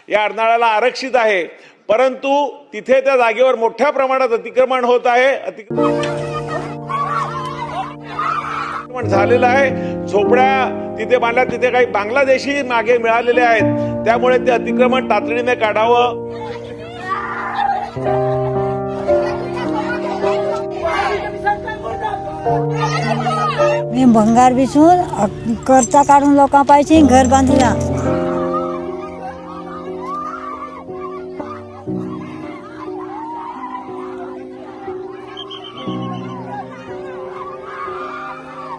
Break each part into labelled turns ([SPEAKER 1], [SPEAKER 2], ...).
[SPEAKER 1] या अर्नाळ्याला आरक्षित आहे, परंतु तिथे त्या जागेवर मोठ्या प्रमाणात अतिक्रमण होत आहे. अतिक्रमण झालेलं आहे. झोपड्या तिथे बांधल्या, तिथे काही बांगलादेशी मागे मिळालेले आहेत. त्यामुळे ते अतिक्रमण तातडीने काढावं.
[SPEAKER 2] मी भंगार बिसून कर्जा काढून लोकांपाशी घर बांधला.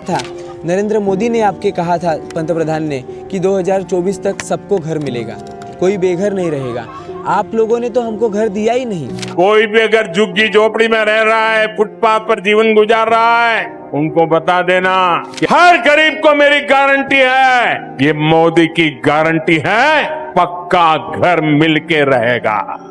[SPEAKER 3] था नरेंद्र मोदी ने आपके कहा था, पंतप्रधान ने, कि 2024 तक सबको घर मिलेगा, कोई बेघर नहीं रहेगा. आप लोगों ने तो हमको घर दिया ही नहीं.
[SPEAKER 1] कोई भी अगर झुग्गी झोपड़ी में रह रहा है, फुटपाथ पर जीवन गुजार रहा है, उनको बता देना कि हर गरीब को मेरी गारंटी है. ये मोदी की गारंटी है, पक्का घर मिलके रहेगा.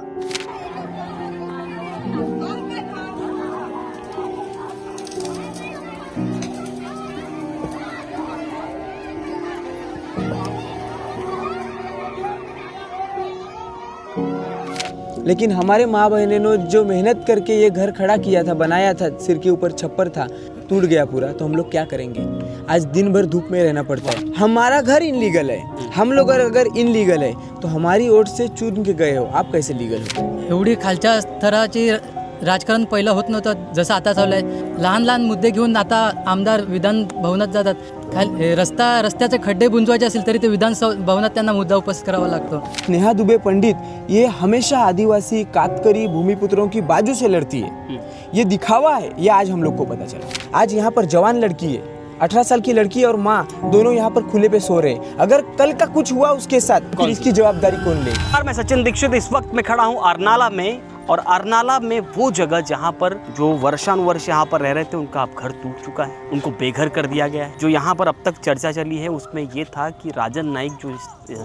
[SPEAKER 3] लेकिन हमारे माँ बहनों ने जो मेहनत करके ये घर खड़ा किया था, बनाया था, सिर के ऊपर छप्पर था, टूट गया पूरा, तो हम लोग क्या करेंगे? आज दिन भर धूप में रहना पड़ता है. हमारा घर इनलीगल है. हम लोग अगर इनलीगल है तो हमारी ओट से चुन के गए हो, आप कैसे लीगल हो?
[SPEAKER 4] एवढी खालच्या स्तराची राजकारण पहिलं होत नव्हतं जसं आता चालू आहे. लहान लहान मुद्दे घेऊन आता आमदार विधान भवनात जातात. रस्त्याचे खड्डे बुंजवायचे असेल तरी ते विधान भवनात त्यांना मुद्दा उपस्थित करावा लागतो.
[SPEAKER 3] नेहा दुबे पंडित ये हमेशा आदिवासी कातकरी भूमिपुत्रों की बाजू से लड़ती है. ये दिखावा है, ये आज हम लोग को पता चला. आज यहाँ पर जवान लड़की है, 18 साल की लड़की और माँ दोनों यहाँ पर खुले पे सो रहे हैं. अगर कल का कुछ हुआ उसके साथ, फिर इसकी जवाबदारी कौन लेगा?
[SPEAKER 5] मैं सचिन दीक्षित इस वक्त मैं खड़ा हूँ अर्नाला में, और अर्नाला में वो जगह जहाँ पर जो वर्षानुवर्ष यहाँ पर रह रहे थे उनका अब घर टूट चुका है, उनको बेघर कर दिया गया है. जो यहाँ पर अब तक चर्चा चली है उसमें ये था कि राजन नाईक जो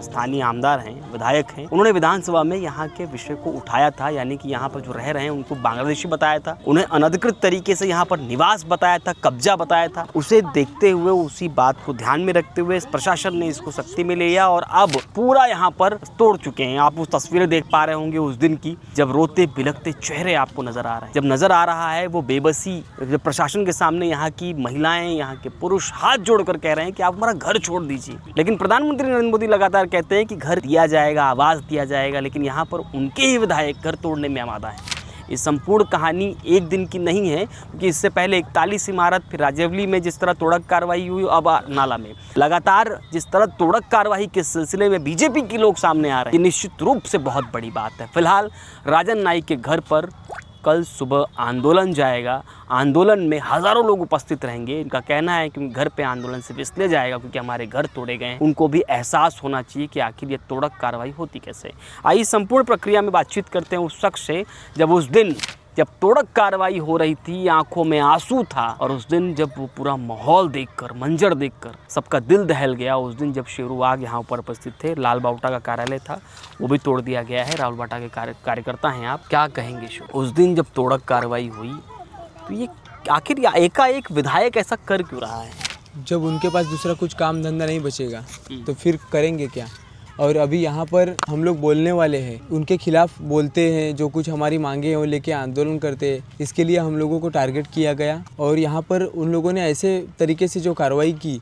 [SPEAKER 5] स्थानीय आमदार हैं, विधायक हैं, उन्होंने विधानसभा में यहाँ के विषय को उठाया था. यानी कि यहाँ पर जो रह रहे हैं उनको बांग्लादेशी बताया था, उन्हें अनधिकृत तरीके से यहाँ पर निवास बताया था, कब्जा बताया था. उसे देखते हुए, उसी बात को ध्यान में रखते हुए प्रशासन ने इसको सख्ती में लिया और अब पूरा यहाँ पर तोड़ चुके हैं. आप उस तस्वीरें देख पा रहे होंगे उस दिन की, जब रोते बिलखते चेहरे आपको नजर आ रहे हैं. जब नजर आ रहा है वो बेबसी, जब प्रशासन के सामने यहाँ की महिलाएं, यहाँ के पुरुष हाथ जोड़कर कह रहे हैं कि आप हमारा घर छोड़ दीजिए. लेकिन प्रधानमंत्री नरेंद्र मोदी लगातार कहते हैं कि घर दिया जाएगा, आवास दिया जाएगा, लेकिन यहाँ पर उनके ही विधायक घर तोड़ने में आमादा है. ये संपूर्ण कहानी एक दिन की नहीं है, क्योंकि इससे पहले 41 इमारत, फिर राजौली में जिस तरह तोड़क कार्रवाई हुई, अब नाला में लगातार जिस तरह तोड़क कार्रवाई के सिलसिले में बीजेपी के लोग सामने आ रहे हैं, ये निश्चित रूप से बहुत बड़ी बात है. फिलहाल राजन नाईक के घर पर कल सुबह आंदोलन जाएगा. आंदोलन में हज़ारों लोग उपस्थित रहेंगे. इनका कहना है कि घर पे आंदोलन सिर्फ इसलिए जाएगा क्योंकि हमारे घर तोड़े गए हैं. उनको भी एहसास होना चाहिए कि आखिर ये तोड़क कार्रवाई होती कैसे. आइए संपूर्ण प्रक्रिया में बातचीत करते हैं उस शख्स से जब उस दिन जब तोड़क कार्रवाई हो रही थी, आंखों में आंसू था, और उस दिन जब वो पूरा माहौल देखकर, मंजर देखकर सबका दिल दहल गया. उस दिन जब शेरू आग यहाँ पर उपस्थित थे, लाल बाउटा का कार्यालय था वो भी तोड़ दिया गया है. राहुल बाटा के कार्यकर्ता हैं आप, क्या कहेंगे शेरू? उस दिन जब तोड़क कार्रवाई हुई तो ये आखिर एकाएक विधायक ऐसा कर क्यों रहा है?
[SPEAKER 3] जब उनके पास दूसरा कुछ काम धंधा नहीं बचेगा तो फिर करेंगे क्या? और अभी यहाँ पर हम लोग बोलने वाले हैं, उनके खिलाफ बोलते हैं, जो कुछ हमारी मांगे हैं वो लेके आंदोलन करते हैं. इसके लिए हम लोगों को टारगेट किया गया और यहाँ पर उन लोगों ने ऐसे तरीके से जो कार्रवाई की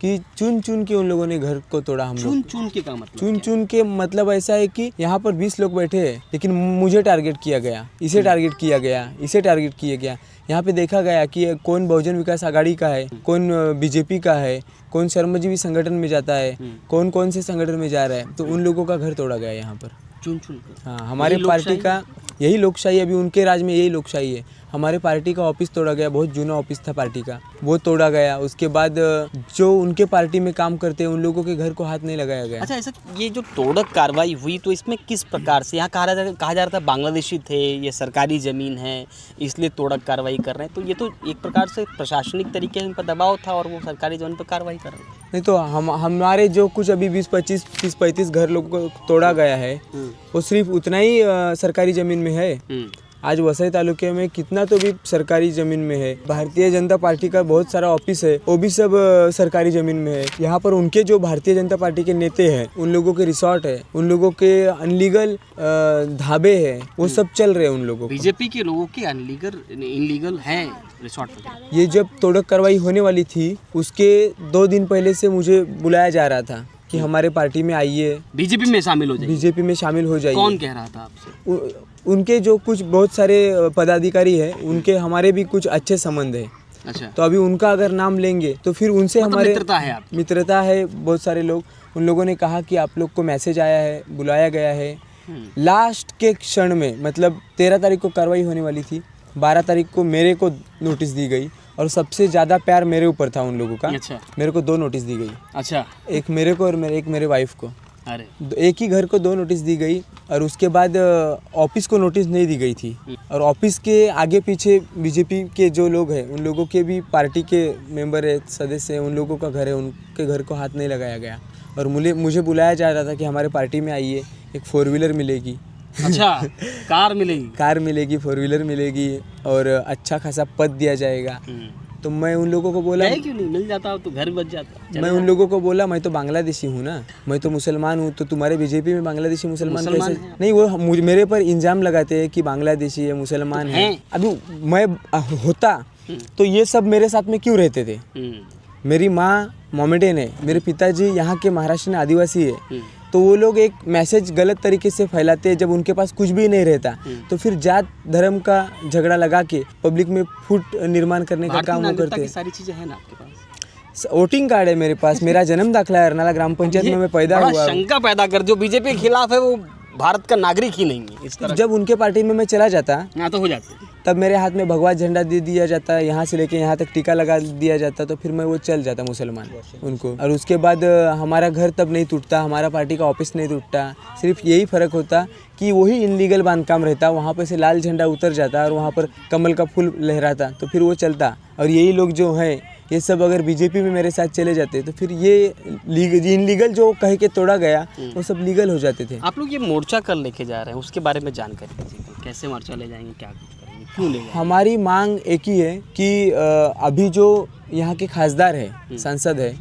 [SPEAKER 3] कि चुन चुन के उन लोगों ने घर को तोड़ा. हम लोग
[SPEAKER 5] चुन चुन के का मतलब
[SPEAKER 3] चुन चुन के मतलब ऐसा है कि यहाँ पर 20 लोग बैठे हैं, लेकिन मुझे टारगेट किया गया, इसे टारगेट किया गया, इसे टारगेट किया गया. यहाँ पे देखा गया कि कौन बहुजन विकास आघाड़ी का है, कौन बीजेपी का है, कौन श्रमजीवी संगठन में जाता है, कौन कौन से संगठन में जा रहा है. तो उन लोगों का घर तोड़ा गया यहाँ पर
[SPEAKER 5] चुन चुन.
[SPEAKER 3] हाँ, हमारे पार्टी का यही लोकशाही, अभी उनके राज में यही लोकशाही है. हमारे पार्टी का ऑफिस तोड़ा गया, बहुत जूना ऑफिस था पार्टी का, वो तोड़ा गया. उसके बाद जो उनके पार्टी में काम करते हैं उन लोगों के घर को हाथ नहीं लगाया गया.
[SPEAKER 5] अच्छा, ऐसा ये जो तोड़क कार्रवाई हुई तो इसमें किस प्रकार से यहाँ कहा जा रहा था बांग्लादेशी थे, ये सरकारी ज़मीन है इसलिए तोड़क कार्रवाई कर रहे हैं, तो ये तो एक प्रकार से प्रशासनिक तरीके से उन पर दबाव था और वो सरकारी ज़मीन पर कार्रवाई कर रहे हैं.
[SPEAKER 3] नहीं तो हमारे जो कुछ अभी 20-25 30-35 घर लोगों को तोड़ा गया है वो सिर्फ उतना ही सरकारी ज़मीन में है. आज वसई तालुके में कितना तो भी सरकारी ज़मीन में है। भारतीय जनता पार्टी का बहुत सारा ऑफिस है, वो भी सब सरकारी ज़मीन में है। यहाँ पर उनके जो भारतीय जनता पार्टी के नेता हैं, उन लोगों के रिसोर्ट है, उन लोगों के अनलीगल ढाबे हैं, वो सब चल रहे हैं उन लोगों को।
[SPEAKER 5] बीजेपी के लोगों के इनलीगल हैं रिसोर्ट वगैरह।
[SPEAKER 3] ये जब तोड़क कार्रवाई होने वाली थी, उसके 2 दिन पहले से मुझे बुलाया जा रहा था कि हमारे पार्टी में आइए,
[SPEAKER 5] बीजेपी में शामिल हो जाइए।
[SPEAKER 3] बीजेपी में शामिल हो जाइए।
[SPEAKER 5] कौन कह रहा था आपसे?
[SPEAKER 3] उनके जो कुछ बहुत सारे पदाधिकारी हैं, उनके हमारे भी कुछ अच्छे संबंध है।
[SPEAKER 5] अच्छा,
[SPEAKER 3] तो अभी उनका अगर नाम लेंगे तो फिर उनसे
[SPEAKER 5] मतलब
[SPEAKER 3] हमारे
[SPEAKER 5] मित्रता है आपकी?
[SPEAKER 3] मित्रता है। बहुत सारे लोग, उन लोगों ने कहा कि आप लोग को मैसेज आया है, बुलाया गया है। लास्ट के क्षण में, मतलब 13 तारीख को कार्रवाई होने वाली थी, 12 तारीख को मेरे को नोटिस दी गई और सबसे ज़्यादा प्यार मेरे ऊपर था उन लोगों का।
[SPEAKER 5] अच्छा।
[SPEAKER 3] मेरे को 2 नोटिस दी गई,
[SPEAKER 5] अच्छा,
[SPEAKER 3] एक मेरे को और एक मेरे वाइफ को।
[SPEAKER 5] अरे
[SPEAKER 3] एक ही घर को 2 नोटिस दी गई और उसके बाद ऑफिस को नोटिस नहीं दी गई थी। और ऑफिस के आगे पीछे बीजेपी के जो लोग हैं, उन लोगों के भी पार्टी के मेंबर है, सदस्य हैं, उन लोगों का घर है, उनके घर को हाथ नहीं लगाया गया। और मुझे बुलाया जा रहा था कि हमारे पार्टी में आइए, एक 4 व्हीलर मिलेगी।
[SPEAKER 5] अच्छा, कार मिलेगी?
[SPEAKER 3] कार मिलेगी, 4 व्हीलर मिलेगी और अच्छा खासा पद दिया जाएगा। तो मैं उन लोगों को बोला,
[SPEAKER 5] क्यों नहीं मिल जाता तो घर बच जाता।
[SPEAKER 3] मैं उन लोगों को बोला, मैं तो बांग्लादेशी हूँ ना, मैं तो मुसलमान हूँ, तो तुम्हारे बीजेपी में बांग्लादेशी मुसलमान कैसे? नहीं, वो मेरे पर इल्जाम लगाते हैं कि बांग्लादेशी है, मुसलमान है। अभी मैं होता तो ये सब मेरे साथ में क्यों रहते थे? मेरी माँ मोमेडियन है, मेरे पिताजी यहाँ के महाराष्ट्र में आदिवासी है। तो वो लोग एक मैसेज गलत तरीके से फैलाते हैं जब उनके पास कुछ भी नहीं रहता। तो फिर जात धर्म का झगड़ा लगा के पब्लिक में फूट निर्माण करने का काम वो करते हैं।
[SPEAKER 5] सारी चीजें हैं ना आपके पास?
[SPEAKER 3] वोटिंग कार्ड है मेरे पास, मेरा जन्म दाखला है, अरनाला ग्राम पंचायत में मैं पैदा हुआ।
[SPEAKER 5] शंका पैदा कर, जो बीजेपी के खिलाफ है वो भारत का नागरिक ही नहीं है, इस तरह।
[SPEAKER 3] जब उनके पार्टी में मैं चला जाता,
[SPEAKER 5] हाँ, तो हो जाते,
[SPEAKER 3] तब मेरे हाथ में भगवा झंडा दे दिया जाता, यहाँ से लेके यहाँ तक टीका लगा दिया जाता, तो फिर मैं वो चल जाता मुसलमान उनको। और उसके बाद हमारा घर तब नहीं टूटता, हमारा पार्टी का ऑफिस नहीं टूटता। सिर्फ यही फ़र्क होता कि वही इनलीगल बांधकाम रहता, वहाँ पर से लाल झंडा उतर जाता और वहाँ पर कमल का फूल लहराता, तो फिर वो चलता। और यही लोग जो हैं, ये सब अगर बीजेपी में मेरे साथ चले जाते तो फिर ये इनलीगल जो कह के तोड़ा गया वो सब लीगल हो जाते थे।
[SPEAKER 5] आप लोग ये मोर्चा कर लेके जा रहे हैं, उसके बारे में जानकारी दीजिए। कैसे मोर्चा ले जाएंगे, क्या कुछ करेंगे, क्यों ले जाएंगे?
[SPEAKER 3] हमारी मांग एक ही है कि अभी जो यहाँ के खासदार है, सांसद है,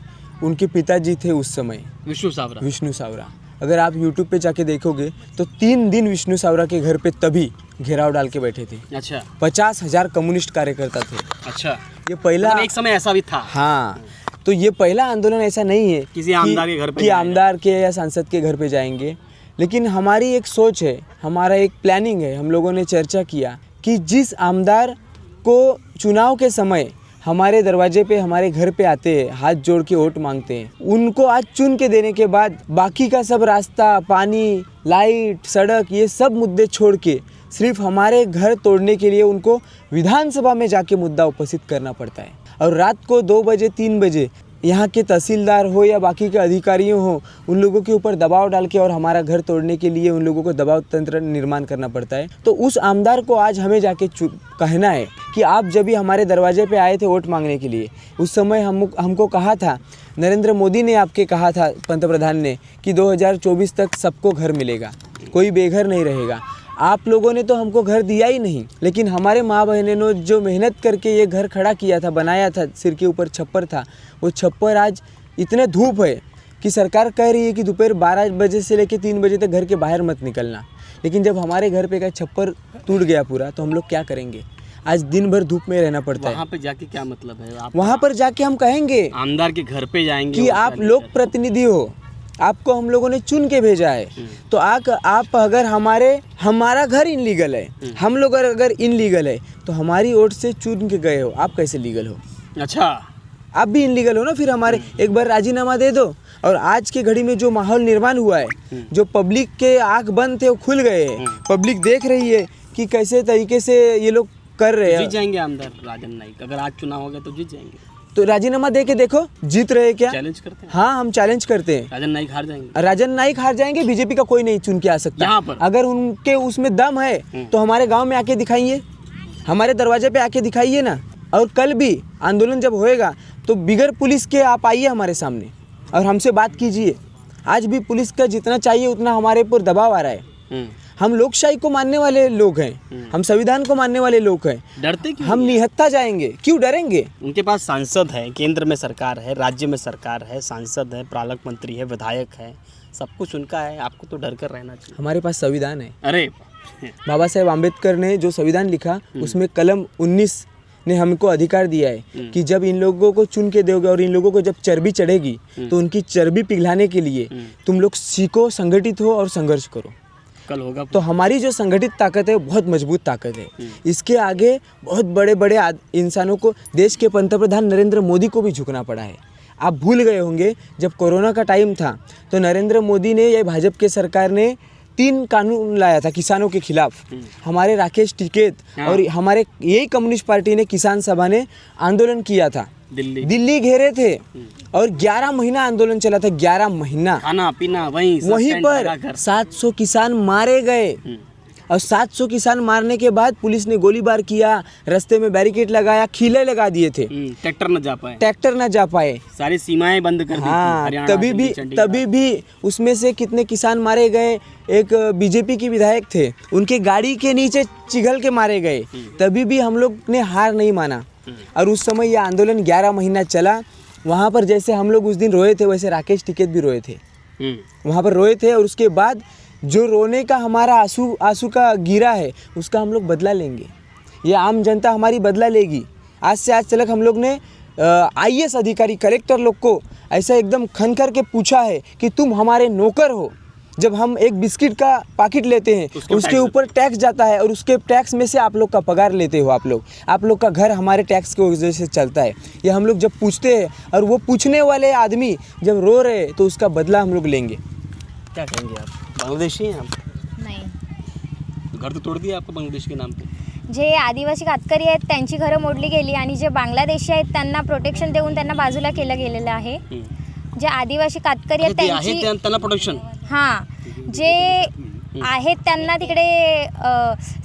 [SPEAKER 3] उनके पिताजी थे उस समय, विष्णु सावरा। अगर आप YouTube पे जाके देखोगे तो 3 दिन विष्णु सावरा के घर पे तभी घेराव डाल के बैठे थे।
[SPEAKER 5] अच्छा,
[SPEAKER 3] 50,000 कम्युनिस्ट कार्यकर्ता थे।
[SPEAKER 5] अच्छा,
[SPEAKER 3] ये पहला,
[SPEAKER 5] मतलब एक समय ऐसा भी था।
[SPEAKER 3] हाँ, तो ये पहला आंदोलन ऐसा नहीं है
[SPEAKER 5] किसी आमदार के घर पे
[SPEAKER 3] कि आमदार के या सांसद के घर पे जाएंगे। लेकिन हमारी एक सोच है, हमारा एक प्लानिंग है। हम लोगों ने चर्चा किया कि जिस आमदार को चुनाव के समय हमारे दरवाजे पे, हमारे घर पे आते हैं, हाथ जोड़ के वोट मांगते हैं, उनको आज चुन के देने के बाद बाकी का सब रास्ता, पानी, लाइट, सड़क, ये सब मुद्दे छोड़ के सिर्फ हमारे घर तोड़ने के लिए उनको विधानसभा में जाके मुद्दा उपस्थित करना पड़ता है। और रात को 2 बजे 3 बजे यहाँ के तहसीलदार हो या बाकी के अधिकारियों हो, उन लोगों के ऊपर दबाव डाल के और हमारा घर तोड़ने के लिए उन लोगों को दबाव तंत्र निर्माण करना पड़ता है। तो उस आमदार को आज हमें जाके कहना है कि आप जब भी हमारे दरवाजे पे आए थे वोट मांगने के लिए, उस समय हमको कहा था, नरेंद्र मोदी ने आपके कहा था, पंतप्रधान ने, कि 2024 तक सबको घर मिलेगा, कोई बेघर नहीं रहेगा। आप लोगों ने तो हमको घर दिया ही नहीं, लेकिन हमारे माँ बहनों ने जो मेहनत करके ये घर खड़ा किया था, बनाया था, सिर के ऊपर छप्पर था, वो छप्पर आज इतने धूप है कि सरकार कह रही है कि दोपहर 12 बजे से लेकर 3 बजे तक घर के बाहर मत निकलना। लेकिन जब हमारे घर पे का छप्पर टूट गया पूरा, तो हम लोग क्या करेंगे? आज दिन भर धूप में रहना पड़ता है।
[SPEAKER 5] वहाँ पे जाके क्या मतलब है? आप
[SPEAKER 3] वहाँ पर जाके हम कहेंगे,
[SPEAKER 5] आमदार के घर पे जाएंगे
[SPEAKER 3] कि आप लोक प्रतिनिधि हो, आपको हम लोगों ने चुन के भेजा है, तो आप अगर हमारा घर इनलीगल है, हम लोग अगर इनलीगल है, तो हमारी वोट से चुन के गए हो, आप कैसे लीगल हो?
[SPEAKER 5] अच्छा,
[SPEAKER 3] आप भी इनलीगल हो ना। फिर हमारे एक बार राजीनामा दे दो। और आज के घड़ी में जो माहौल निर्माण हुआ है, जो पब्लिक के आंख बंद थे वो खुल गए हैं, पब्लिक देख रही है कि कैसे तरीके से ये लोग कर रहे हैं।
[SPEAKER 5] जीत जाएंगे आमदार राजन नाईक, अगर आज चुनाव हो गया तो जीत जाएंगे।
[SPEAKER 3] तो राजीनामा दे के देखो, जीत रहे क्या?
[SPEAKER 5] चैलेंज करते हैं।
[SPEAKER 3] हाँ, हम चैलेंज करते हैं।
[SPEAKER 5] राजन नाईक हार जाएंगे।
[SPEAKER 3] राजन नाईक हार जाएंगे, बीजेपी का कोई नहीं चुन के आ सकता।
[SPEAKER 5] यहाँ पर
[SPEAKER 3] अगर उनके उसमें दम है तो हमारे गांव में आके दिखाइए, हमारे दरवाजे पे आके दिखाइए ना। और कल भी आंदोलन जब होएगा तो बिगर पुलिस के आप आइए हमारे सामने और हमसे बात कीजिए। आज भी पुलिस का जितना चाहिए उतना हमारे ऊपर दबाव आ रहा है। हम लोकशाही को मानने वाले लोग हैं, हम संविधान को मानने वाले लोग हैं।
[SPEAKER 5] डरते क्यों
[SPEAKER 3] हम
[SPEAKER 5] नहीं हैं?
[SPEAKER 3] निहत्था जाएंगे, क्यों डरेंगे?
[SPEAKER 5] उनके पास सांसद है, केंद्र में सरकार है, राज्य में सरकार है, सांसद है, पालक मंत्री है, विधायक है, सब कुछ उनका है। आपको तो डर कर रहना चाहिए।
[SPEAKER 3] हमारे पास संविधान है।
[SPEAKER 5] अरे
[SPEAKER 3] बाबा साहेब आम्बेडकर ने जो संविधान लिखा उसमें कलम 19 ने हमको अधिकार दिया है कि जब इन लोगों को चुन के दोगे और इन लोगों को जब चर्बी चढ़ेगी तो उनकी चर्बी पिघलाने के लिए तुम लोग सीखो, संगठित हो और संघर्ष करो।
[SPEAKER 5] कल होगा
[SPEAKER 3] तो हमारी जो संगठित ताकत है वो बहुत मजबूत ताकत है। इसके आगे बहुत बड़े बड़े इंसानों को, देश के पंतप्रधान नरेंद्र मोदी को भी झुकना पड़ा है। आप भूल गए होंगे जब कोरोना का टाइम था तो नरेंद्र मोदी ने, या भाजपा के सरकार ने 3 कानून लाया था किसानों के खिलाफ। हमारे राकेश टिकैत और हमारे यही कम्युनिस्ट पार्टी ने, किसान सभा ने आंदोलन किया था। दिल्ली घेरे थे और 11 महीना आंदोलन चला था। 11 महीना
[SPEAKER 5] खाना पीना वहीं
[SPEAKER 3] पर 700 किसान मारे गए। और 700 किसान मारने के बाद पुलिस ने गोलीबार किया, रास्ते में बैरिकेड लगाया, खीले लगा दिए थे,
[SPEAKER 5] ट्रैक्टर न जा पाए,
[SPEAKER 3] सारी
[SPEAKER 5] सीमाएं बंद कर दी थी।
[SPEAKER 3] हाँ, तभी भी उसमें से कितने किसान मारे गए। एक बीजेपी के विधायक थे, उनके गाड़ी के नीचे चिघल के मारे गए। तभी भी हम लोग ने हार नहीं माना और उस समय यह आंदोलन 11 महीना चला। वहाँ पर जैसे हम लोग उस दिन रोए थे वैसे राकेश टिकैत भी रोए थे, वहाँ पर रोए थे। और उसके बाद जो रोने का हमारा आंसू का गिरा है उसका हम लोग बदला लेंगे। ये आम जनता हमारी बदला लेगी। आज से आज तक हम लोग ने IAS अधिकारी, कलेक्टर लोग को ऐसा एकदम खन कर के पूछा है कि तुम हमारे नौकर हो। जब हम एक बिस्किट का पैकेट लेते हैं उसके ऊपर टैक्स जाता है और उसके टैक्स में से आप लोग का पगार लेते हो। आप लोग का घर हमारे टैक्स की वजह से चलता है। ये हम लोग जब पूछते हैं और वो पूछने वाले आदमी जब रो रहे तो उसका बदला हम लोग लेंगे।
[SPEAKER 5] क्या कहेंगे आप? बांग्लादेशी हैं आप?
[SPEAKER 6] नाही,
[SPEAKER 5] घर तो तोड़ दिया आपको बांग्लादेश के नाम पे।
[SPEAKER 6] जे आदिवासी कातकरी आहेत त्यांची घरं मोडली गेली आणि जे बांगलादेशी आहेत त्यांना प्रोटेक्शन देऊन त्यांना बाजूला केलं गेलेलं आहे। जे आदिवासी कातकरी आहेत त्यांची
[SPEAKER 5] त्यांना प्रोटेक्शन,
[SPEAKER 6] हां, जे आहेत त्यांना तिकडे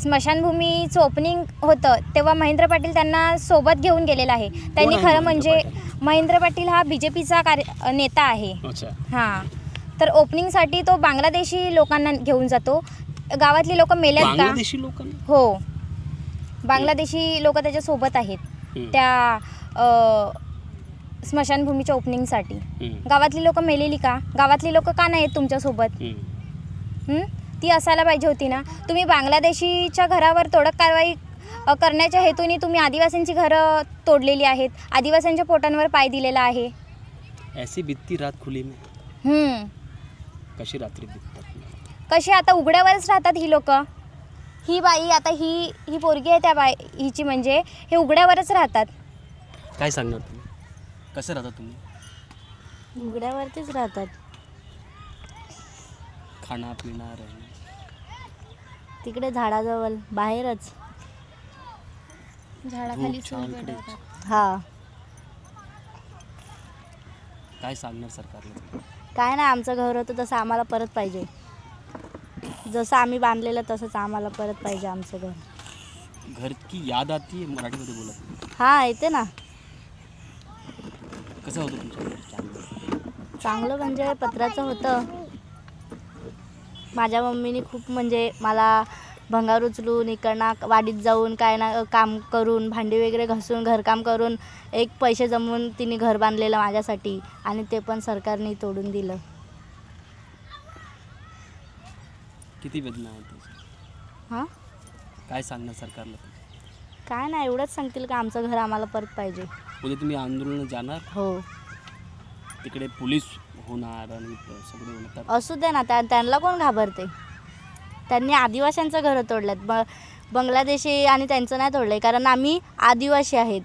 [SPEAKER 6] स्मशानभूमीचं ओपनिंग होतं तेव्हा महेंद्र पाटील त्यांना सोबत घेऊन गेलेला आहे। त्यांनी खरं म्हणजे महेंद्र पाटील हा BJPचा नेता आहे। हां, तर ओपनिंगसाठी तो बांगलादेशी लोकांना घेऊन जातो। गावातली लोक मेल्यात का?
[SPEAKER 5] बांगलादेशी लोकांना?
[SPEAKER 6] हो, बांगलादेशी लोक त्याच्या सोबत आहेत त्या स्मशानभूमीच्या ओपनिंगसाठी। गावातली लोक मेलेली का? गावातली लोक का नाही आहेत तुमच्यासोबत? ती असायला पाहिजे होती ना। तुम्ही बांगलादेशीच्या घरावर तोडक कारवाई करण्याच्या हेतूने तुम्ही आदिवासींची घरं तोडलेली आहेत, आदिवासींच्या पोटांवर पाय दिलेला आहे।
[SPEAKER 5] ऐसी बीतती रात खुली में, कशी रात्री बिततात?
[SPEAKER 6] कशी आता उघड्यावरच राहतात ही लोक। ही बाई आता ही पोरगी आहे त्या हिची म्हणजे हे उघड्यावरच राहतात।
[SPEAKER 5] काय सांगणार तुम्ही? कसं राहता तुम्ही?
[SPEAKER 6] उघड्यावरतीच राहतात।
[SPEAKER 5] खाना पिना राहणं
[SPEAKER 6] तिकडे झाडाजवळ बाहेरच झाडाखाली हा।
[SPEAKER 5] काय सांगणार सरकारला?
[SPEAKER 6] काय नाही, आमचं घर होतं तसं आम्हाला परत पाहिजे। जसं आम्ही बांधलेलं तसंच आम्हाला परत पाहिजे आमचं घर।
[SPEAKER 5] घर की याद आती है? मराठीमध्ये बोला।
[SPEAKER 6] हां, येते ना।
[SPEAKER 5] कसं होतं तुमचं घर?
[SPEAKER 6] चांगलं म्हणजे पत्राचं होतं। माझ्या मम्मीने खूप म्हणजे मला भंगार उचलून इकडनं वाडीत जाऊन काय ना काम करून, भांडी वगैरे घासून, घरकाम करून एक पैसे जमवून तिने घर बांधलेलं माझ्यासाठी आणि ते पण सरकारने तोडून दिलं।
[SPEAKER 5] किती वेदना आहे त्याची?
[SPEAKER 6] हां,
[SPEAKER 5] काय सांगणार सरकारला?
[SPEAKER 6] काय नाही, एवढंच सांगतील का आमचं घर आम्हाला परत पाहिजे।
[SPEAKER 5] उद्या तुम्ही आंदोलन जाणार?
[SPEAKER 6] हो,
[SPEAKER 5] तिकडे पोलीस होणार आणि सगळे होणार।
[SPEAKER 6] असू दे ना, त्यांना कोण घाबरते? त्यांनी आदिवासींचं घरं तोडल्यात, बांगलादेशी आणि त्यांचं नाही तोडलं आहे, कारण आम्ही आदिवासी आहेत,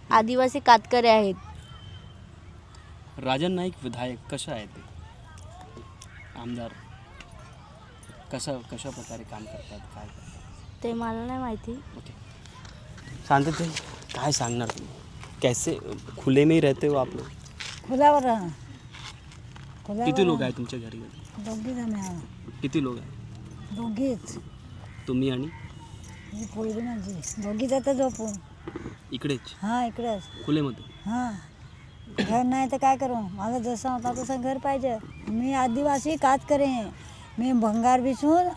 [SPEAKER 6] आदिवासी कातकरी आहेत।
[SPEAKER 5] राजन नाईक विधायक कशा आहेत ते? आमदार कशा प्रकारे काम करतात, काय करतात
[SPEAKER 6] ते मला नाही माहिती।
[SPEAKER 5] ओके, शांतते काय सांगणार तुम्ही? कैसे खुले में ही रहते हो आप लोग?
[SPEAKER 2] खुल्यावर राहा।
[SPEAKER 5] किती लोक आहे तुमच्या घरी?
[SPEAKER 2] दोघीच आम्ही आहो,
[SPEAKER 5] किती लोक आहे?
[SPEAKER 2] दोघीच।
[SPEAKER 5] तुम्ही आणि
[SPEAKER 2] ही पोरगी माझी, दोघीच आता झोपून
[SPEAKER 5] इकडेच
[SPEAKER 2] हां, इकडेच।
[SPEAKER 5] खुलेमध्ये?
[SPEAKER 2] हां, घर नाही तर काय करू? मला जसं होता तसं घर पाहिजे। मी आदिवासी कातकरी आहे, मी भंगार बिसून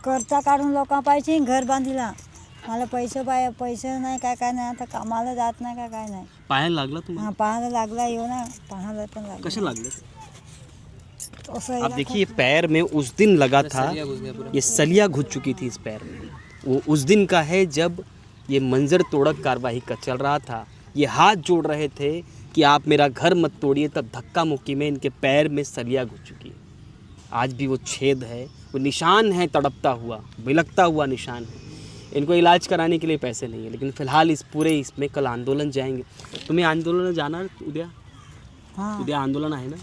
[SPEAKER 2] कर्जा काढून लोकां पाहिजे घर बांधिला. मला पैसे नाही काय नाही, आता कामाला जात नाही काय नाही.
[SPEAKER 5] पायाला लागला तुम्हाला?
[SPEAKER 2] हां पाहायला लागला, येऊ ना पाहायला पण लागला.
[SPEAKER 5] कशा लागले?
[SPEAKER 2] असं
[SPEAKER 5] आप देखिए ये पैर में उस दिन लगा था, ये सलिया घुस चुकी थी इस पैर में. वो उस दिन का है जब ये मंजर तोड़क कार्रवाई का चल रहा था. ये हाथ जोड़ रहे थे कि आप मेरा घर मत तोड़िए, तब धक्का मुक्की में इनके पैर में सलिया घुस चुकी है. आज भी वो छेद है, वो निशान है, तड़पता हुआ बिलखता हुआ निशान है. इनको इलाज कराने के लिए पैसे नहीं है, लेकिन फिलहाल इसमें कल आंदोलन जाएंगे. तुम्हें आंदोलन जाना उद्या?
[SPEAKER 2] हां
[SPEAKER 5] उद्या आंदोलन आहे ना?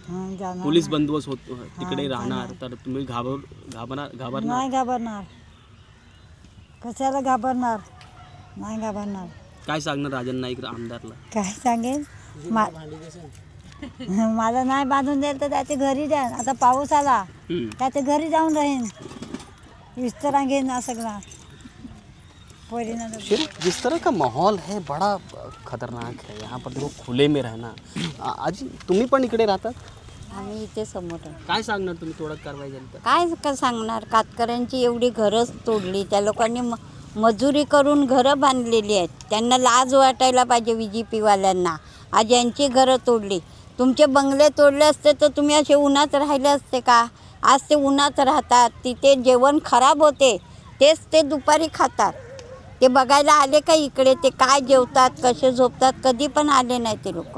[SPEAKER 2] हां जाणार.
[SPEAKER 5] पोलीस बंदोबस्त होतो तिकडे राहणार, तर तुम्ही घाबरणार?
[SPEAKER 2] नाही घाबरणार. कशाला घाबरणार? नाही घाबरणार.
[SPEAKER 5] काय सांगणार राजन नाईक आमदारला?
[SPEAKER 2] काय सांगेन मला नाही बांधून द्याल तर त्याच्या घरी द्या. आता पाऊस आला त्याच्या घरी जाऊन राहीन, विस्तारा घेईन ना सगळा.
[SPEAKER 5] जिस तरह का माहौल है बड़ा खतरनाक है. यहाँ पर देखो खुले में रहना. आजी तुम्ही पण इकडे राहतात?
[SPEAKER 7] आम्ही इथे समोर आहे.
[SPEAKER 5] काय सांगणार तुम्ही तोडक कारवाई झाली तर?
[SPEAKER 7] काय सांगणार, कातकऱ्यांची एवढी घरं तोडली, त्या लोकांनी मजुरी करून घरं बांधलेली आहेत. त्यांना लाज वाटायला पाहिजे BJP वाल्यांना. आज यांची घरं तोडली. तुमचे बंगले तोडले असते तर तुम्ही असे उन्हात राहिले असते का? आज ते उन्हात राहतात, तिथे जेवण खराब होते, तेच ते दुपारी खातात. ते बघायला आले का इकडे? ते काय जेवतात, कसे झोपतात, कधी पण आले नाही ते लोक.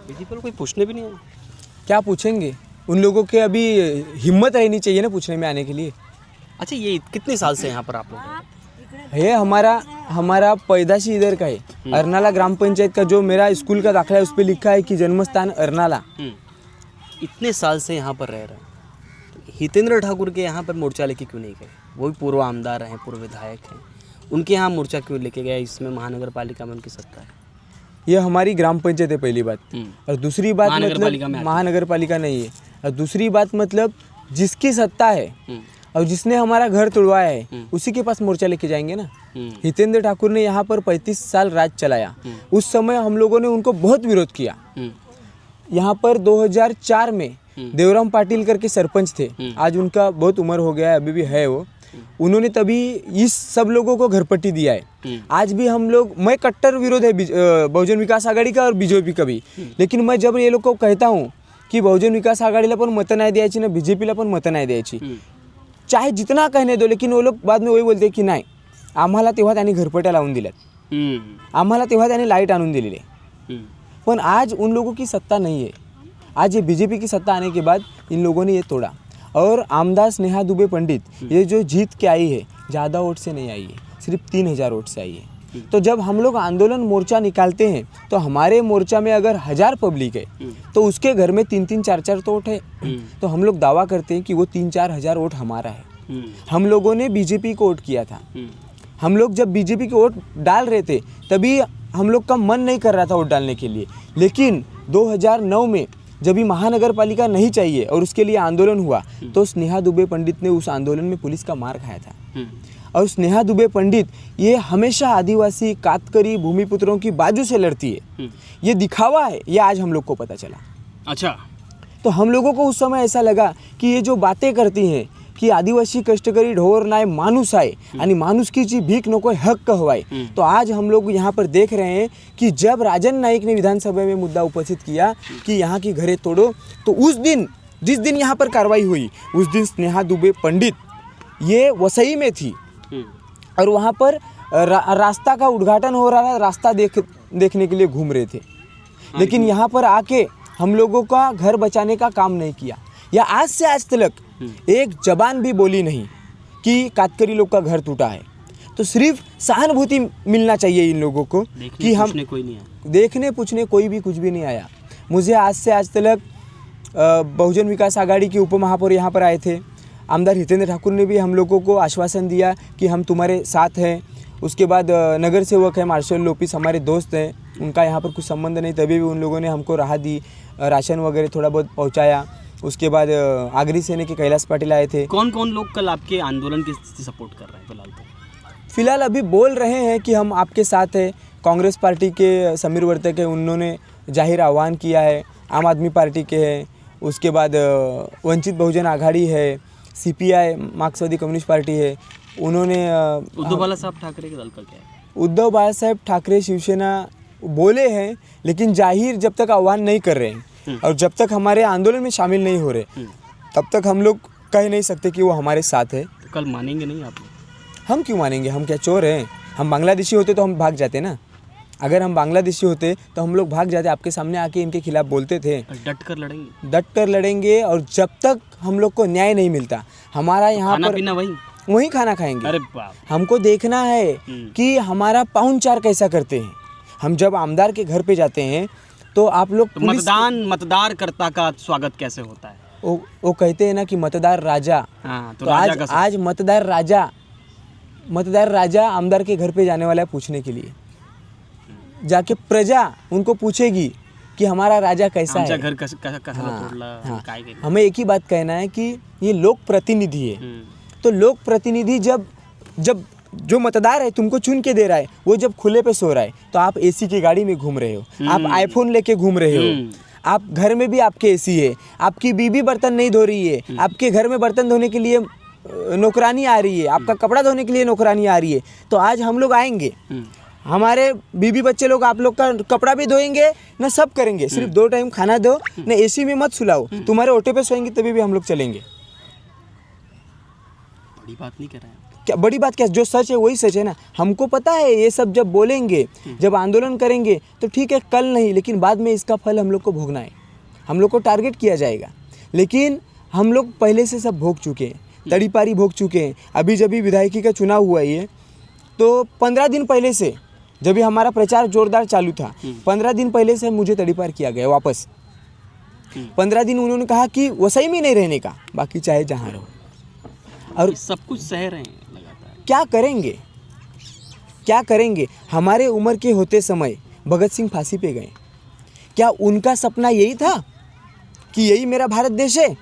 [SPEAKER 5] बीजेपी को कोई पूछने भी नहीं है.
[SPEAKER 3] क्या पूछेंगे? उन लोगों के अभी हिम्मत रहनी चाहिए ना पूछने में आने के लिए.
[SPEAKER 5] अच्छा ये कितने साल से यहाँ पर आप लोग?
[SPEAKER 3] ये हमारा पैदाशी इधर का है. अरनाला ग्राम पंचायत का जो मेरा स्कूल का दाखला है उस पर लिखा है कि जन्मस्थान अरनाला.
[SPEAKER 5] इतने साल से यहाँ पर रह रहे हैं. हितेंद्र ठाकुर के यहाँ पर मोर्चा लेके क्यों नहीं गए? वो भी पूर्व आमदार हैं, पूर्व विधायक हैं. उनके यहाँ मोर्चा क्यों लेके गए? इसमें महानगर पालिका में उनकी सत्ता है.
[SPEAKER 3] ये हमारी ग्राम पंचायत है पहली बात. और दूसरी बात
[SPEAKER 5] महानगरपालिका में
[SPEAKER 3] मतलब
[SPEAKER 5] आती है.
[SPEAKER 3] महानगरपालिका नहीं है. और दूसरी बात मतलब जिसकी सत्ता है और जिसने हमारा घर तोड़वाया है उसी के पास मोर्चा लेके जाएंगे ना. हितेंद्र ठाकुर ने यहाँ पर 35 साल राज चलाया. उस समय हम लोगों ने उनको बहुत विरोध किया. यहाँ पर 2004 में देवराम पाटिल करके सरपंच थे. आज उनका बहुत उम्र हो गया है, अभी भी है वो. उन्होंने तभी इस सब लोगों को घरपट्टी दिया है. आज भी हम लोग, मैं कट्टर विरोध है बहुजन विकास आघाड़ी का और BJP का भी. लेकिन मैं जब ये लोग को कहता हूँ की बहुजन विकास आघाडीला पण मतं नाही द्यायची ना BJPला पण मतं नाही द्यायची, चाहे जितना कहने दो, लेकिन वो लोग बाद में वही बोलते की नाही, आम्हाला तेव्हा त्यांनी घरपट्ट्या लावून दिल्यात, आम्हाला तेव्हा त्यांनी लाईट आणून दिलेली. पण आज उन लोगों की सत्ता नहीं है. आज ये BJP की सत्ता आने के बाद इन लोगों ने ये तोड़ा. और आमदार स्नेहा दुबे पंडित ये जो जीत के आई है, ज़्यादा वोट से नहीं आई है, सिर्फ 3000 वोट से आई है. तो जब हम लोग आंदोलन मोर्चा निकालते हैं तो हमारे मोर्चा में अगर 1000 पब्लिक है तो उसके घर में 3-3, 4-4 तो वोट है. तो हम लोग दावा करते हैं कि वो 3-4 हज़ार वोट हमारा है. हम लोगों ने BJP को वोट किया था. हम लोग जब BJP को वोट डाल रहे थे तभी हम लोग का मन नहीं कर रहा था वोट डालने के लिए. लेकिन 2009 में जब भी महानगर पालिका नहीं चाहिए और उसके लिए आंदोलन हुआ तो स्नेहा दुबे पंडित ने उस आंदोलन में पुलिस का मार खाया था. और स्नेहा दुबे पंडित ये हमेशा आदिवासी, कातकरी, भूमिपुत्रों की बाजू से लड़ती है. ये दिखावा है, ये आज हम लोग को पता चला.
[SPEAKER 5] अच्छा.
[SPEAKER 3] तो हम लोगों को उस समय ऐसा लगा कि ये जो बातें करती हैं की आदिवासी कष्टकरी ढोर नाही माणूस आहे आणि माणुसकीची भीक नको हक्क हवाय. तो आज हम लोग यहाँ पर देख रहे हैं कि जब राजन नाईक ने विधानसभा में मुद्दा उपस्थित किया कि यहाँ की घरें तोड़ो, तो उस दिन जिस दिन यहाँ पर कार्रवाई हुई उस दिन स्नेहा दुबे पंडित ये वसई में थी और वहाँ पर रास्ता का उद्घाटन हो रहा था, रास्ता देखने के लिए घूम रहे थे. लेकिन यहाँ पर आके हम लोगों का घर बचाने का काम नहीं किया. या आज से आज तक एक जबान भी बोली नहीं कि कातकरी लोग का घर टूटा है. तो सिर्फ सहानुभूति मिलना चाहिए इन लोगों को कि हम
[SPEAKER 5] कोई नहीं आया.
[SPEAKER 3] देखने पूछने कोई भी कुछ भी नहीं आया. मुझे आज से आज तक बहुजन विकास आघाड़ी के उपमहापौर यहाँ पर आए थे. आमदार हितेंद्र ठाकुर ने भी हम लोगों को आश्वासन दिया कि हम तुम्हारे साथ हैं. उसके बाद नगर सेवक है मार्शल लोपिस, हमारे दोस्त हैं, उनका यहाँ पर कुछ संबंध नहीं, तभी भी उन लोगों ने हमको राहत दी, राशन वगैरह थोड़ा बहुत पहुँचाया. उसके बाद आगरी सेना के कैलाश पाटिल आए थे.
[SPEAKER 5] कौन कौन लोग कल आपके आंदोलन की सपोर्ट कर रहे हैं फिलहाल? तो
[SPEAKER 3] फिलहाल अभी बोल रहे हैं कि हम आपके साथ हैं. कांग्रेस पार्टी के समीर वर्तक है, उन्होंने जाहिर आह्वान किया है. आम आदमी पार्टी के हैं उसके बाद वंचित बहुजन आघाड़ी है, CPI मार्क्सवादी कम्युनिस्ट पार्टी है, उन्होंने
[SPEAKER 5] उद्धव बाला साहब ठाकरे के दल का क्या है?
[SPEAKER 3] उद्धव बाला साहब ठाकरे शिवसेना बोले हैं, लेकिन जाहिर जब तक आह्वान नहीं कर रहे हैं और जब तक हमारे आंदोलन में शामिल नहीं हो रहे तब तक हम लोग कह नहीं सकते कि वो हमारे साथ है।
[SPEAKER 5] तो कल मानेंगे नहीं आप लोग?
[SPEAKER 3] हम क्यों मानेंगे? हम क्या चोर हैं? हम बांग्लादेशी होते तो हम भाग जाते ना। अगर हम बांग्लादेशी होते तो हम लोग भाग जाते, आपके सामने आके इनके खिलाफ बोलते थे।
[SPEAKER 5] डट कर लड़ेंगे?
[SPEAKER 3] डट कर लड़ेंगे, और जब तक हम लोग को न्याय नहीं मिलता, हमारा यहाँ
[SPEAKER 5] खाना
[SPEAKER 3] पर
[SPEAKER 5] पीना
[SPEAKER 3] वहीं खाना खाएंगे।
[SPEAKER 5] अरे बाप,
[SPEAKER 3] हमको देखना है कि हमारा पाहुनचार कैसा करते हैं। हम जब आमदार के घर पे जाते हैं तो आप लोग
[SPEAKER 5] तो मतदारकर्ता का स्वागत कैसे होता है?
[SPEAKER 3] वो कहते हैं ना कि मतदार राजा।
[SPEAKER 5] हाँ, तो
[SPEAKER 3] तो
[SPEAKER 5] राजा
[SPEAKER 3] आज मतदार राजा आमदार के घर पे जाने वाला है पूछने के लिए। जाके प्रजा उनको पूछेगी कि हमारा राजा कैसा है।
[SPEAKER 5] घर कसा
[SPEAKER 3] हाँ, हमें एक ही बात कहना है कि ये लोक प्रतिनिधि है। तो लोक प्रतिनिधि जब जो मतदार है तुमको चुन के दे रहा है, वो जब खुले पे सो रहा है तो आप AC की गाड़ी में घूम रहे हो, आप आईफोन लेके घूम रहे हो, आप घर में भी आपके AC है, आपकी बीबी बर्तन नहीं धो रही है, आपके घर में बर्तन धोने के लिए नौकरानी आ रही है, आपका कपड़ा धोने के लिए नौकरानी आ रही है। तो आज हम लोग आएंगे, हमारे बीबी बच्चे लोग आप लोग का कपड़ा भी धोएंगे ना, सब करेंगे। सिर्फ 2 टाइम खाना दो ना, AC में मत सुलाओ, तुम्हारे ओटे पे सोएंगे तभी भी हम लोग चलेंगे।
[SPEAKER 5] बड़ी बात नहीं कर रहे हैं?
[SPEAKER 3] क्या बड़ी बात? क्या जो सच है वही सच है ना। हमको पता है ये सब जब बोलेंगे, जब आंदोलन करेंगे तो ठीक है, कल नहीं लेकिन बाद में इसका फल हम लोग को भोगना है। हम लोग को टारगेट किया जाएगा, लेकिन हम लोग पहले से सब भोग चुके हैं, तड़ीपारी भोग चुके हैं। अभी जब भी विधायकी का चुनाव हुआ ये, तो 15 दिन पहले से, जब भी हमारा प्रचार जोरदार चालू था, 15 दिन पहले से मुझे तड़ीपार किया गया वापस। 15 दिन उन्होंने कहा कि वसई में नहीं रहने का, बाकी चाहे जहाँ रहो। और
[SPEAKER 5] सब कुछ सह रहे हैं लगातार।
[SPEAKER 3] क्या करेंगे? हमारे उम्र के होते समय भगत सिंह फांसी पे गए। क्या उनका सपना यही था कि यही मेरा भारत देश है?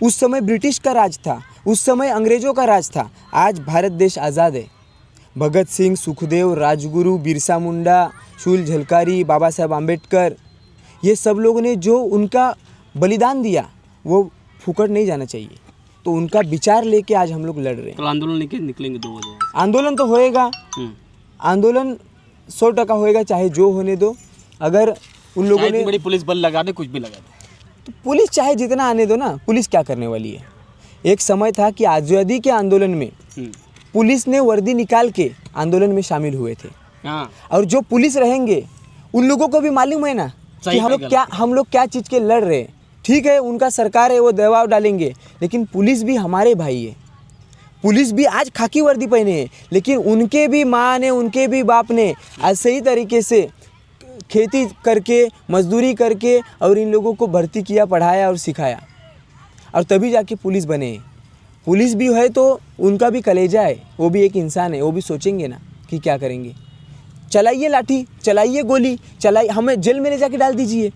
[SPEAKER 3] उस समय ब्रिटिश का राज था, उस समय अंग्रेजों का राज था। आज भारत देश आज़ाद है। भगत सिंह, सुखदेव, राजगुरु, बिरसा मुंडा, शूल झलकारी, बाबा साहब आम्बेडकर, ये सब लोगों ने जो उनका बलिदान दिया वो फुकट नहीं जाना चाहिए। तो उनका विचार लेके आज हम लोग लड़ रहे हैं।
[SPEAKER 5] तो आंदोलन लेके निकलेंगे 2 बजे?
[SPEAKER 3] आंदोलन तो होएगा, आंदोलन 100% होएगा, चाहे जो होने दो। अगर उन लोगों ने
[SPEAKER 5] बड़ी पुलिस बल लगा दे, कुछ भी लगा दे,
[SPEAKER 3] तो पुलिस चाहे जितना आने दो ना, पुलिस क्या करने वाली है? एक समय था कि आज़ादी के आंदोलन में पुलिस ने वर्दी निकाल के आंदोलन में शामिल हुए थे। और जो पुलिस रहेंगे उन लोगों को भी मालूम है ना कि हम लोग क्या चीज़ के लड़ रहे हैं। ठीक है, उनका सरकार है, वो दबाव डालेंगे, लेकिन पुलिस भी हमारे भाई है। पुलिस भी आज खाकी वर्दी पहने हैं, लेकिन उनके भी माँ ने, उनके भी बाप ने आज सही तरीके से खेती करके, मजदूरी करके और इन लोगों को भर्ती किया, पढ़ाया और सिखाया, और तभी जाके पुलिस बने हैं। पुलिस भी है तो उनका भी कलेजा है, वो भी एक इंसान है, वो भी सोचेंगे ना कि क्या करेंगे। चलाइए लाठी, चलाइए गोली, चलाइए, हमें जेल में ले जाके डाल दीजिए।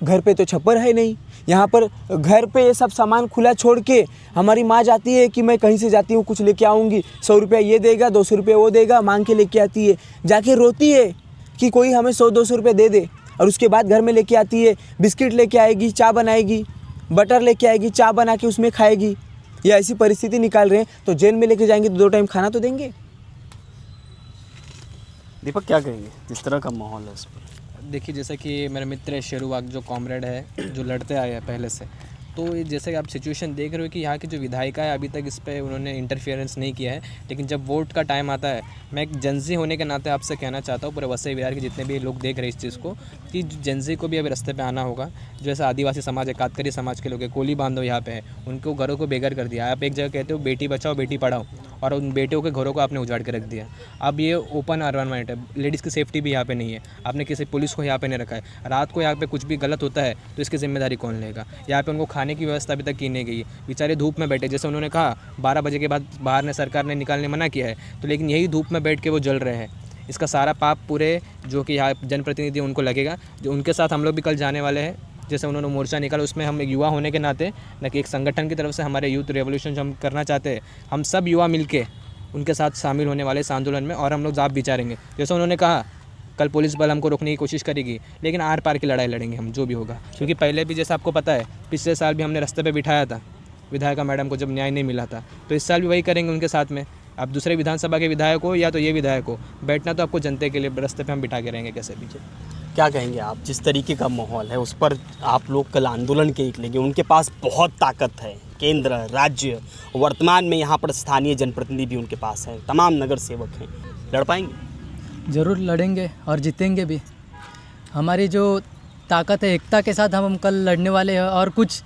[SPEAKER 3] घर पे तो छप्पर है नहीं, यहाँ पर घर पे ये सब सामान खुला छोड़ के हमारी माँ जाती है कि मैं कहीं से जाती हूँ कुछ लेके आऊँगी, 100 रुपया ये देगा, 200 रुपये वो देगा, मांग के लेके आती है। जाके रोती है कि कोई हमें 100-200 रुपये दे दे, और उसके बाद घर में लेके आती है, बिस्किट लेके आएगी, चाय बनाएगी, बटर लेके आएगी, चाय बना के उसमें खाएगी। ये ऐसी परिस्थिति निकाल रहे हैं, तो जेल में लेके जाएंगे तो 2 टाइम खाना तो देंगे।
[SPEAKER 5] दीपक क्या कहेंगे जिस तरह का माहौल है इस पर?
[SPEAKER 3] देखिए, जैसा कि मेरा मित्र शेरूबाग जो कॉमरेड है, जो लड़ते आए हैं पहले से, तो जैसे कि आप सिचुएशन देख रहे हो कि यहाँ की जो विधायिका है अभी तक इस पर उन्होंने इंटरफियरेंस नहीं किया है, लेकिन जब वोट का टाइम आता है, मैं एक जेंजी होने के नाते आपसे कहना चाहता हूँ, पूरे वसई विहार के जितने भी लोग देख रहे हैं इस चीज़ को, कि जेंजी को भी अभी रास्ते पे आना होगा। जैसे आदिवासी समाज है, कातकरी समाज के लोग हैं, कोली बांधव यहाँ पे है, उनको घरों को बेघर कर दिया। आप एक जगह कहते हो बेटी बचाओ बेटी पढ़ाओ, और उन बेटियों के घरों को आपने उजाड़ के रख दिया। अब ये ओपन एनवायरनमेंट है, लेडीज़ की सेफ्टी भी यहाँ पे नहीं है, आपने किसी पुलिस को यहाँ पे नहीं रखा है। रात को यहाँ पे कुछ भी गलत होता है तो इसकी जिम्मेदारी कौन लेगा? यहाँ पे उनको खाने की व्यवस्था अभी तक की नहीं गई, बेचारे धूप में बैठे। जैसे उन्होंने कहा 12 बजे के बाद बाहर ने सरकार ने निकालने मना किया है, तो लेकिन यही धूप में बैठ के वो जल रहे हैं। इसका सारा पाप पूरे जो कि यहाँ जनप्रतिनिधि उनको लगेगा, जो उनके साथ हम लोग भी कल जाने वाले हैं। जैसे उन्होंने मोर्चा निकाला, उसमें हम एक युवा होने के नाते, न कि एक संगठन की तरफ से हमारे यूथ रेवोल्यूशन जो हम करना चाहते हैं, हम सब युवा मिलके उनके साथ शामिल होने वाले इस आंदोलन में, और हम लोग जाप विचारेंगे। जैसे उन्होंने कहा कल पुलिस बल हमको रोकने की कोशिश करेगी, लेकिन आर पार की लड़ाई लड़ेंगे हम, जो भी होगा। क्योंकि पहले भी जैसा आपको पता है, पिछले साल भी हमने रास्ते पे बिठाया था विधायिका मैडम को जब न्याय नहीं मिला था, तो इस साल भी वही करेंगे उनके साथ में। अब दूसरे विधानसभा के विधायक हो या तो ये विधायक हो, बैठना तो आपको जनता के लिए रास्ते पे हम बिठा के रहेंगे कैसे भी।
[SPEAKER 5] क्या कहेंगे आप, जिस तरीके का माहौल है उस पर आप लोग कल आंदोलन के निकलेंगे? उनके पास बहुत ताकत है, केंद्र, राज्य, वर्तमान में यहाँ पर स्थानीय जनप्रतिनिधि भी उनके पास हैं, तमाम नगर सेवक हैं, लड़ पाएंगे?
[SPEAKER 4] ज़रूर लड़ेंगे और जीतेंगे भी। हमारी जो ताकत है, एकता के साथ हम कल लड़ने वाले हैं और कुछ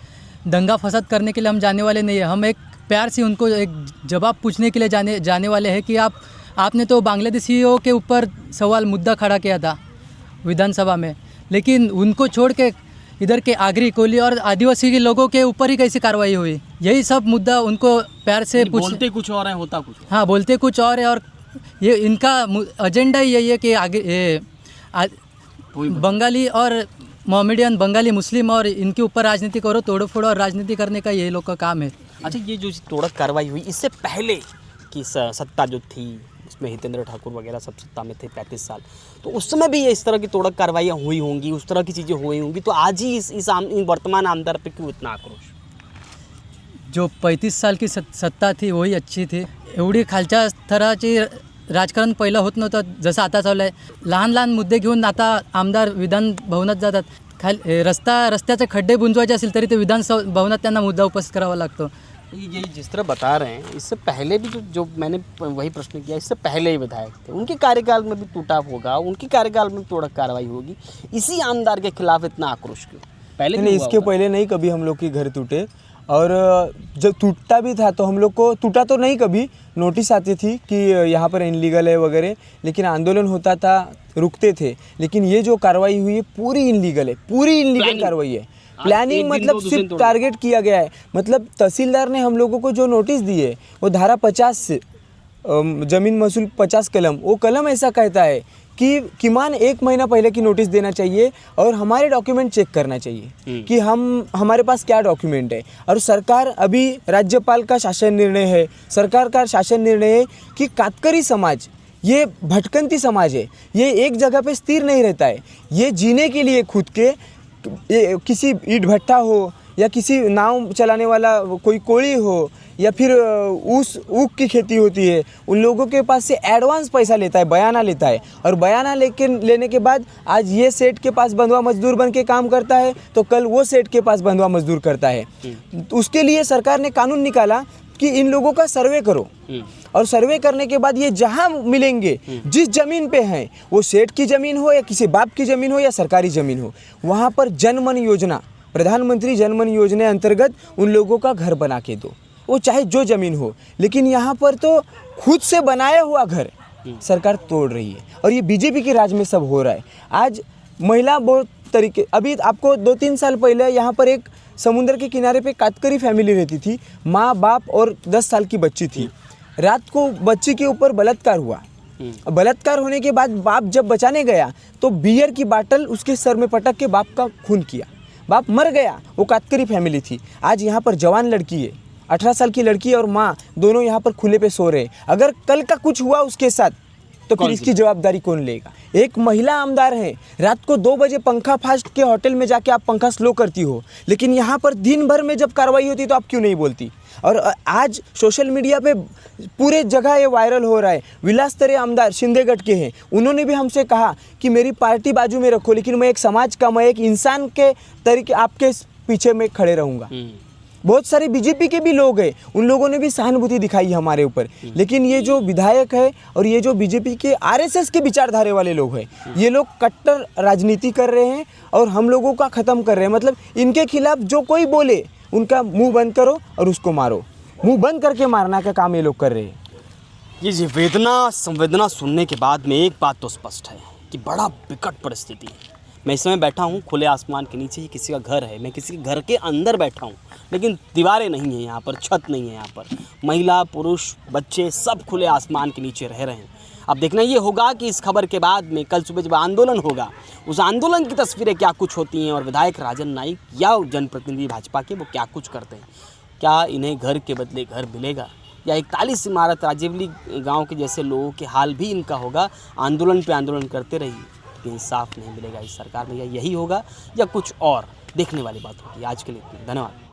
[SPEAKER 4] दंगा फसाद करने के लिए हम जाने वाले नहीं है। हम एक प्यार से उनको एक जवाब पूछने के लिए जाने वाले हैं कि आपने तो बांग्लादेशियों के ऊपर सवाल मुद्दा खड़ा किया था विधानसभा में, लेकिन उनको छोड़ के इधर के आगरी, कोली और आदिवासी के लोगों के ऊपर ही कैसी कार्रवाई हुई, यही सब मुद्दा उनको प्यार से
[SPEAKER 5] बोलते कुछ और है, होता कुछ।
[SPEAKER 4] हाँ, बोलते कुछ और है और ये इनका एजेंडा ही यही है कि आगे बंगाली और मोमेडियन, बंगाली मुस्लिम और इनके ऊपर राजनीति करो, तोड़ो फोड़ो और राजनीति करने का ये लोग का काम है।
[SPEAKER 5] अच्छा, ये जो तोड़क कार्रवाई हुई, इससे पहले की सत्ता जो थी उसमें हितेंद्र ठाकुर वगैरह सब सत्ता में थे 35 साल, तो उस समय भी ये इस तरह की तोड़क कार्रवाइयाँ हुई होंगी, उस तरह की चीज़ें हुई होंगी, तो आज ही इस वर्तमान आमदार पे क्यों इतना आक्रोश?
[SPEAKER 4] जो 35 साल की सत्ता थी वही अच्छी थी। एवढी खालच्या स्तराची राजकारण पहिलं होत नव्हतं जसं आता चालू आहे। लहान लहान मुद्दे घेऊन आता आमदार विधान भवनात जातात। रस्त्याचे खड्डे बुंजवायचे असेल तरी ते विधान भवनात त्यांना मुद्दा उपस्थित करावा लागतो।
[SPEAKER 5] ये जिस तरह बता रहे हैं, इससे पहले भी जो मैंने वही प्रश्न किया, इससे पहले ही विधायक थे, उनके कार्यकाल में भी टूटा होगा, उनके कार्यकाल में तोड़क कार्रवाई होगी, इसी आमदार के खिलाफ इतना आक्रोश क्यों? पहले
[SPEAKER 3] नहीं, इसके पहले नहीं कभी हम लोग के घर टूटे, और जब टूटता भी था तो हम लोग को टूटा तो नहीं, कभी नोटिस आती थी कि यहाँ पर इनलीगल है वगैरह, लेकिन आंदोलन होता था, रुकते थे। लेकिन ये जो कार्रवाई हुई है पूरी इनलीगल है, पूरी इनलीगल कार्रवाई है। प्लानिंग मतलब सिर्फ टारगेट किया गया है। मतलब तहसीलदार ने हम लोगों को जो नोटिस दी है वो धारा 50 से ज़मीन महसूल 50 कलम, वो कलम ऐसा कहता है कि किमान 1 महीना पहले की नोटिस देना चाहिए और हमारे डॉक्यूमेंट चेक करना चाहिए कि हमारे पास क्या डॉक्यूमेंट है। और सरकार, अभी राज्यपाल का शासन निर्णय है, सरकार का शासन निर्णय है कि कातकरी समाज ये भटकंती समाज है, ये एक जगह पे स्थिर नहीं रहता है, ये जीने के लिए खुद के किसी ईंट भट्टा हो या किसी नाव चलाने वाला कोई कोड़ी हो या फिर ऊख की खेती होती है, उन लोगों के पास से एडवांस पैसा लेता है, बयाना लेता है, और बयाना लेने के बाद आज ये सेठ के पास बंधुआ मजदूर बन के काम करता है तो कल वो सेठ के पास बंधुआ मजदूर करता है। उसके लिए सरकार ने कानून निकाला कि इन लोगों का सर्वे करो, और सर्वे करने के बाद ये जहाँ मिलेंगे, जिस ज़मीन पे हैं, वो सेठ की ज़मीन हो या किसी बाप की ज़मीन हो या सरकारी ज़मीन हो, वहाँ पर जनमन योजना, प्रधानमंत्री जनमन योजना अंतर्गत उन लोगों का घर बना के दो, वो चाहे जो ज़मीन हो। लेकिन यहाँ पर तो खुद से बनाया हुआ घर सरकार तोड़ रही है, और ये बीजेपी के राज में सब हो रहा है। आज महिला बहुत तरीके, अभी आपको 2-3 साल पहले यहाँ पर एक समुद्र के किनारे पे कातकरी फैमिली रहती थी, माँ बाप और 10 साल की बच्ची थी। रात को बच्ची के ऊपर बलात्कार हुआ। बलात्कार होने के बाद बाप जब बचाने गया तो बियर की बाटल उसके सर में पटक के बाप का खून किया, बाप मर गया। वो कातकरी फैमिली थी। आज यहाँ पर जवान लड़की है, 18 साल की लड़की और माँ दोनों यहाँ पर खुले पे सो रहे हैं। अगर कल का कुछ हुआ उसके साथ तो फिर इसकी जवाबदारी कौन लेगा? एक महिला आमदार है, रात को 2 बजे पंखा फास्ट के होटल में जाके आप पंखा स्लो करती हो, लेकिन यहाँ पर दिन भर में जब कार्रवाई होती तो आप क्यों नहीं बोलती? और आज सोशल मीडिया पे पूरे जगह ये वायरल हो रहा है। विलासतरे आमदार शिंदेगढ़ के हैं, उन्होंने भी हमसे कहा कि मेरी पार्टी बाजू में रखो, लेकिन मैं एक समाज का, मैं एक इंसान के तरीके आपके पीछे में खड़े रहूँगा। बहुत सारे बीजेपी के भी लोग हैं, उन लोगों ने भी सहानुभूति दिखाई हमारे ऊपर, लेकिन ये जो विधायक है और ये जो बीजेपी के आरएसएस के विचारधारे वाले लोग हैं, ये लोग कट्टर राजनीति कर रहे हैं और हम लोगों का ख़त्म कर रहे हैं। मतलब इनके खिलाफ जो कोई बोले उनका मुंह बंद करो और उसको मारो, मुंह बंद करके मारना का काम ये लोग कर रहे हैं।
[SPEAKER 5] ये वेदना संवेदना सुनने के बाद में एक बात तो स्पष्ट है कि बड़ा विकट परिस्थिति है। मैं इस समय बैठा हूँ खुले आसमान के नीचे, किसी का घर है, मैं किसी के घर के अंदर बैठा हूँ, लेकिन दीवारें नहीं हैं यहाँ पर, छत नहीं है यहाँ पर, महिला पुरुष बच्चे सब खुले आसमान के नीचे रह रहे हैं। अब देखना ये होगा कि इस खबर के बाद में कल सुबह जब आंदोलन होगा, उस आंदोलन की तस्वीरें क्या कुछ होती हैं और विधायक राजन नाईक या जनप्रतिनिधि भाजपा के वो क्या कुछ करते हैं। क्या इन्हें घर के बदले घर मिलेगा या 41 इमारत राजेवली गाँव के जैसे लोगों के हाल भी इनका होगा? आंदोलन पे आंदोलन करते रहिए। कि इंसाफ नहीं मिलेगा इस सरकार में, या यही होगा या कुछ और देखने वाली बात होगी। आज के लिए इतना ही। धन्यवाद।